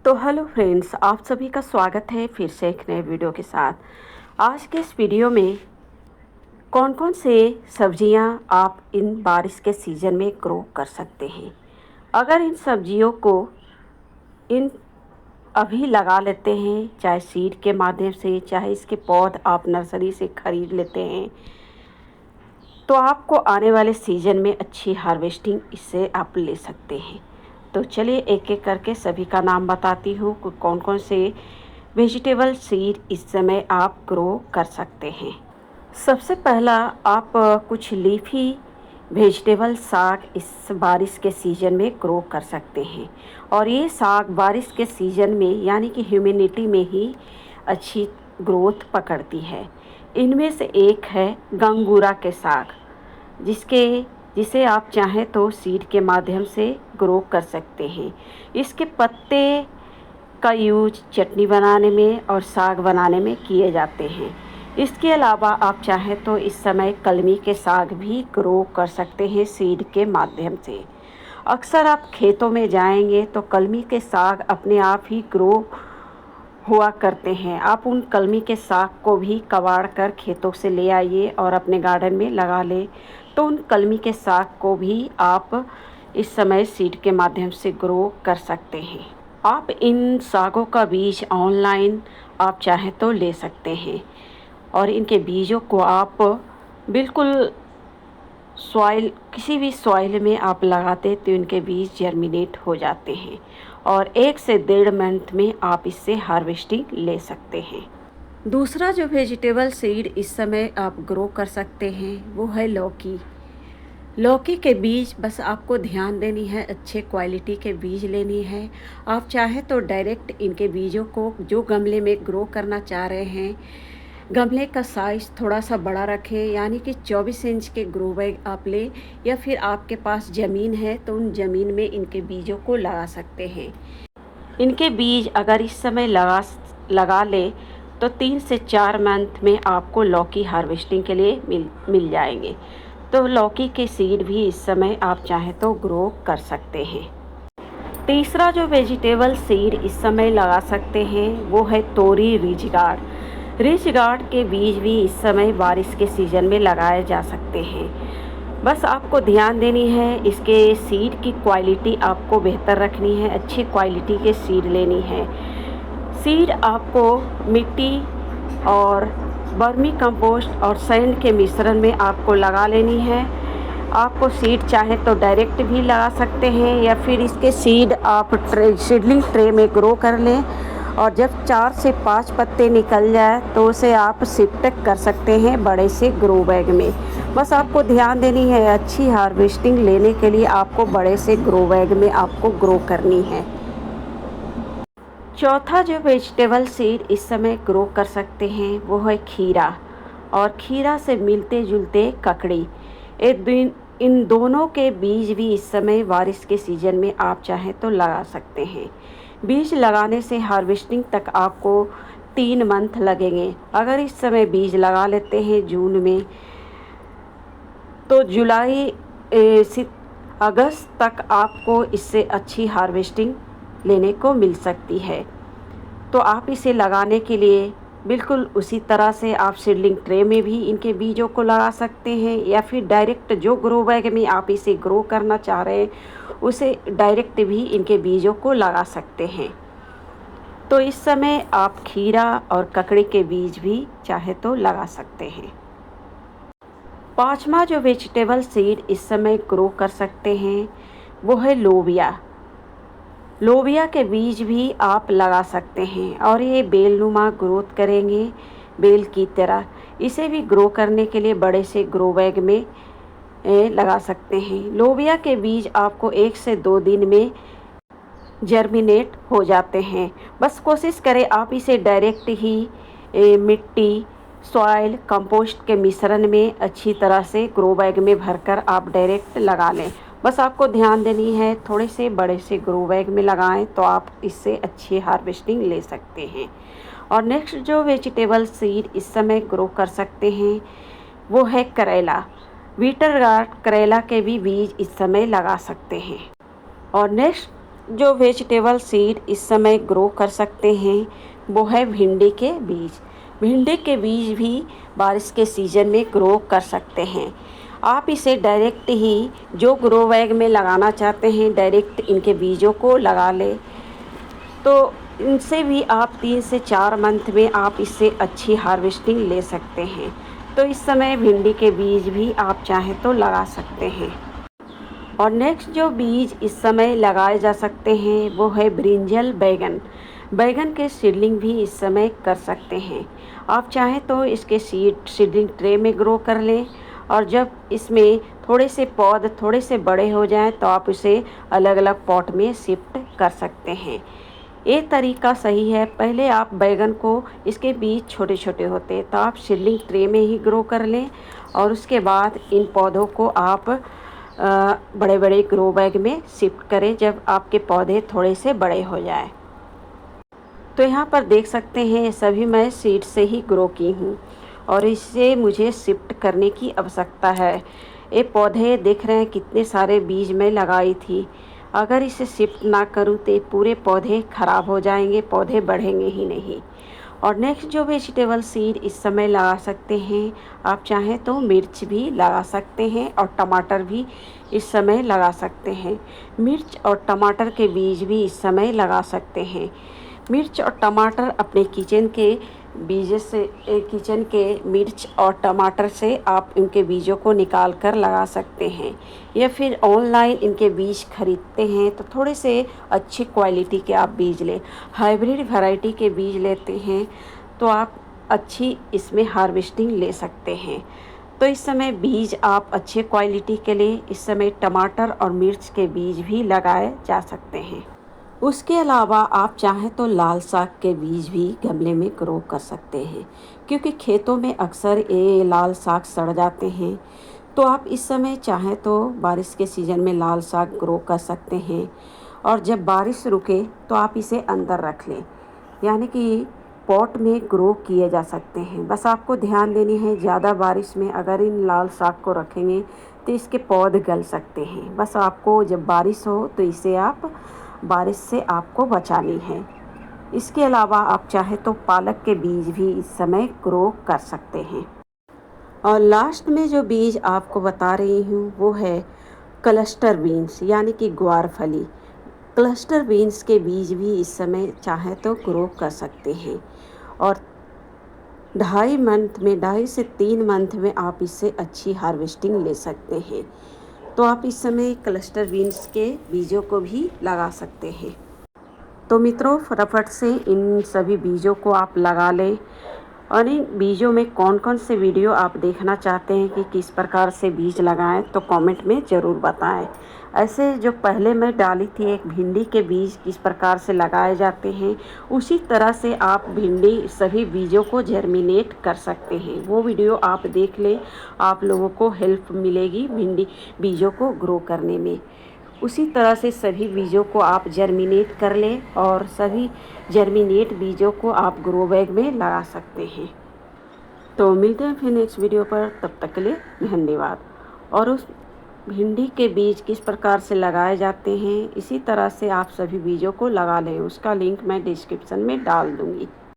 तो hello friends, आप सभी का स्वागत है फिर से एक नए वीडियो के साथ। आज के इस वीडियो में कौन कौन से सब्जियां आप इन बारिश के सीज़न में ग्रो कर सकते हैं। अगर इन सब्जियों को इन अभी लगा लेते हैं, चाहे सीड के माध्यम से, चाहे इसके पौध आप नर्सरी से ख़रीद लेते हैं, तो आपको आने वाले सीज़न में अच्छी हार्वेस्टिंग इससे आप ले सकते हैं। तो चलिए एक एक करके सभी का नाम बताती हूँ कि कौन कौन से वेजिटेबल सीड इस समय आप ग्रो कर सकते हैं। सबसे पहला आप कुछ लीफी वेजिटेबल साग इस बारिश के सीज़न में ग्रो कर सकते हैं। और ये साग बारिश के सीज़न में यानी कि ह्यूमिडिटी में ही अच्छी ग्रोथ पकड़ती है। इनमें से एक है गंगूरा के साग, जिसे आप चाहें तो सीड के माध्यम से ग्रो कर सकते हैं। इसके पत्ते का यूज चटनी बनाने में और साग बनाने में किए जाते हैं। इसके अलावा आप चाहें तो इस समय कलमी के साग भी ग्रो कर सकते हैं सीड के माध्यम से। अक्सर आप खेतों में जाएंगे तो कलमी के साग अपने आप ही ग्रो हुआ करते हैं। आप उन कलमी के साग को भी कबाड़ कर खेतों से ले आइए और अपने गार्डन में लगा लें, तो उन कलमी के साग को भी आप इस समय सीड के माध्यम से ग्रो कर सकते हैं। आप इन सागों का बीज ऑनलाइन आप चाहें तो ले सकते हैं और इनके बीजों को आप बिल्कुल किसी भी सॉइल में आप लगाते तो इनके बीज जर्मिनेट हो जाते हैं और 1 से 1.5 मंथ में आप इससे हार्वेस्टिंग ले सकते हैं। दूसरा जो वेजिटेबल सीड इस समय आप ग्रो कर सकते हैं वो है लौकी। लौकी के बीज बस आपको ध्यान देनी है, अच्छे क्वालिटी के बीज लेनी है। आप चाहे तो डायरेक्ट इनके बीजों को जो गमले में ग्रो करना चाह रहे हैं, गमले का साइज़ थोड़ा सा बड़ा रखें, यानी कि 24 इंच के ग्रो बैग आप लें, या फिर आपके पास ज़मीन है तो उन ज़मीन में इनके बीजों को लगा सकते हैं। इनके बीज अगर इस समय लगा ले तो 3 से 4 मंथ में आपको लौकी हार्वेस्टिंग के लिए मिल जाएंगे। तो लौकी के सीड भी इस समय आप चाहें तो ग्रो कर सकते हैं। तीसरा जो वेजिटेबल सीड इस समय लगा सकते हैं वो है तोरी रिच गार्ड के बीज भी इस समय बारिश के सीज़न में लगाए जा सकते हैं। बस आपको ध्यान देनी है, इसके सीड की क्वालिटी आपको बेहतर रखनी है, अच्छी क्वालिटी के सीड लेनी है। सीड आपको मिट्टी और वर्मी कंपोस्ट और सैंड के मिश्रण में आपको लगा लेनी है। आपको सीड चाहे तो डायरेक्ट भी लगा सकते हैं या फिर इसके सीड आप सीडलिंग ट्रे में ग्रो कर लें और जब 4 से 5 पत्ते निकल जाए तो उसे आप शिफ्ट कर सकते हैं बड़े से ग्रो बैग में। बस आपको ध्यान देनी है, अच्छी हार्वेस्टिंग लेने के लिए आपको बड़े से ग्रो बैग में आपको ग्रो करनी है। चौथा जो वेजिटेबल सीड इस समय ग्रो कर सकते हैं वो है खीरा और खीरा से मिलते जुलते ककड़ी। इन दोनों के बीज भी इस समय बारिश के सीज़न में आप चाहें तो लगा सकते हैं। बीज लगाने से हार्वेस्टिंग तक आपको 3 मंथ लगेंगे। अगर इस समय बीज लगा लेते हैं जून में तो जुलाई से अगस्त तक आपको इससे अच्छी हार्वेस्टिंग लेने को मिल सकती है। तो आप इसे लगाने के लिए बिल्कुल उसी तरह से आप सीडलिंग ट्रे में भी इनके बीजों को लगा सकते हैं या फिर डायरेक्ट जो ग्रो बैग में आप इसे ग्रो करना चाह रहे हैं उसे डायरेक्ट भी इनके बीजों को लगा सकते हैं। तो इस समय आप खीरा और ककड़ी के बीज भी चाहे तो लगा सकते हैं। पांचवा जो वेजिटेबल सीड इस समय ग्रो कर सकते हैं वो है लोबिया के बीज भी आप लगा सकते हैं और ये बेलनुमा ग्रोथ करेंगे, बेल की तरह। इसे भी ग्रो करने के लिए बड़े से ग्रो बैग में लगा सकते हैं। लोबिया के बीज आपको 1 से 2 दिन में जर्मिनेट हो जाते हैं। बस कोशिश करें आप इसे डायरेक्ट ही मिट्टी, सॉइल, कंपोस्ट के मिश्रण में अच्छी तरह से ग्रो बैग में भरकर आप डायरेक्ट लगा लें। बस आपको ध्यान देनी है, थोड़े से बड़े से ग्रो बैग में लगाएं तो आप इससे अच्छी हार्वेस्टिंग ले सकते हैं। और नेक्स्ट जो वेजिटेबल सीड इस समय ग्रो कर सकते हैं वो है करेला। बीटर गार्ड करेला के भी बीज इस समय लगा सकते हैं। और नेक्स्ट जो वेजिटेबल सीड इस समय ग्रो कर सकते हैं वो है भिंडी के बीज। भिंडी के बीज भी बारिश के सीज़न में ग्रो कर सकते हैं। आप इसे डायरेक्ट ही जो ग्रो बैग में लगाना चाहते हैं डायरेक्ट इनके बीजों को लगा लें, तो इनसे भी आप 3 से 4 मंथ में आप इससे अच्छी हार्वेस्टिंग ले सकते हैं। तो इस समय भिंडी के बीज भी आप चाहें तो लगा सकते हैं। और नेक्स्ट जो बीज इस समय लगाए जा सकते हैं वो है ब्रिंजल बैगन। बैगन के सीडलिंग भी इस समय कर सकते हैं। आप चाहें तो इसके सीडलिंग ट्रे में ग्रो कर लें, और जब इसमें थोड़े से पौध थोड़े से बड़े हो जाएं तो आप इसे अलग अलग पॉट में शिफ्ट कर सकते हैं। ये तरीका सही है। पहले आप बैगन को, इसके बीज छोटे छोटे होते हैं तो आप सीडलिंग ट्रे में ही ग्रो कर लें, और उसके बाद इन पौधों को आप बड़े बड़े ग्रो बैग में शिफ्ट करें जब आपके पौधे थोड़े से बड़े हो जाए। तो यहाँ पर देख सकते हैं सभी मैं सीड से ही ग्रो की हूँ और इससे मुझे शिफ्ट करने की आवश्यकता है। ये पौधे देख रहे हैं कितने सारे बीज मैं लगाई थी। अगर इसे शिफ्ट ना करूँ तो पूरे पौधे ख़राब हो जाएंगे, पौधे बढ़ेंगे ही नहीं। और नेक्स्ट जो वेजिटेबल सीड इस समय लगा सकते हैं, आप चाहें तो मिर्च भी लगा सकते हैं और टमाटर भी इस समय लगा सकते हैं। मिर्च और टमाटर के बीज भी इस समय लगा सकते हैं। मिर्च और टमाटर अपने किचन के बीज से, किचन के मिर्च और टमाटर से आप इनके बीजों को निकाल कर लगा सकते हैं, या फिर ऑनलाइन इनके बीज खरीदते हैं तो थोड़े से अच्छी क्वालिटी के आप बीज लें। हाइब्रिड वैरायटी के बीज लेते हैं तो आप अच्छी इसमें हार्वेस्टिंग ले सकते हैं। तो इस समय बीज आप अच्छे क्वालिटी के लिए इस समय टमाटर और मिर्च के बीज भी लगाए जा सकते हैं। उसके अलावा आप चाहें तो लाल साग के बीज भी गमले में ग्रो कर सकते हैं, क्योंकि खेतों में अक्सर ये लाल साग सड़ जाते हैं। तो आप इस समय चाहें तो बारिश के सीज़न में लाल साग ग्रो कर सकते हैं, और जब बारिश रुके तो आप इसे अंदर रख लें, यानी कि पॉट में ग्रो किए जा सकते हैं। बस आपको ध्यान देनी है, ज़्यादा बारिश में अगर इन लाल साग को रखेंगे तो इसके पौध गल सकते हैं। बस आपको जब बारिश हो तो इसे आप बारिश से आपको बचानी है। इसके अलावा आप चाहे तो पालक के बीज भी इस समय ग्रो कर सकते हैं। और लास्ट में जो बीज आपको बता रही हूँ वो है क्लस्टर बीन्स, यानी कि ग्वारफली। क्लस्टर बीन्स के बीज भी इस समय चाहे तो ग्रो कर सकते हैं, और 2.5 से 3 मंथ में आप इससे अच्छी हार्वेस्टिंग ले सकते हैं। तो आप इस समय क्लस्टर बीन्स के बीजों को भी लगा सकते हैं। तो मित्रों, फटाफट से इन सभी बीजों को आप लगा लें, और इन बीजों में कौन कौन से वीडियो आप देखना चाहते हैं कि किस प्रकार से बीज लगाएं तो कमेंट में ज़रूर बताएं। ऐसे जो पहले मैं डाली थी एक भिंडी के बीज किस प्रकार से लगाए जाते हैं, उसी तरह से आप भिंडी सभी बीजों को जर्मिनेट कर सकते हैं। वो वीडियो आप देख लें, आप लोगों को हेल्प मिलेगी भिंडी बीजों को ग्रो करने में। उसी तरह से सभी बीजों को आप जर्मिनेट कर लें, और सभी जर्मिनेट बीजों को आप ग्रो बैग में लगा सकते हैं। तो मिलते हैं फिर नेक्स्ट वीडियो पर, तब तक के लिए धन्यवाद। और उस भिंडी के बीज किस प्रकार से लगाए जाते हैं इसी तरह से आप सभी बीजों को लगा लें, उसका लिंक मैं डिस्क्रिप्शन में डाल दूँगी।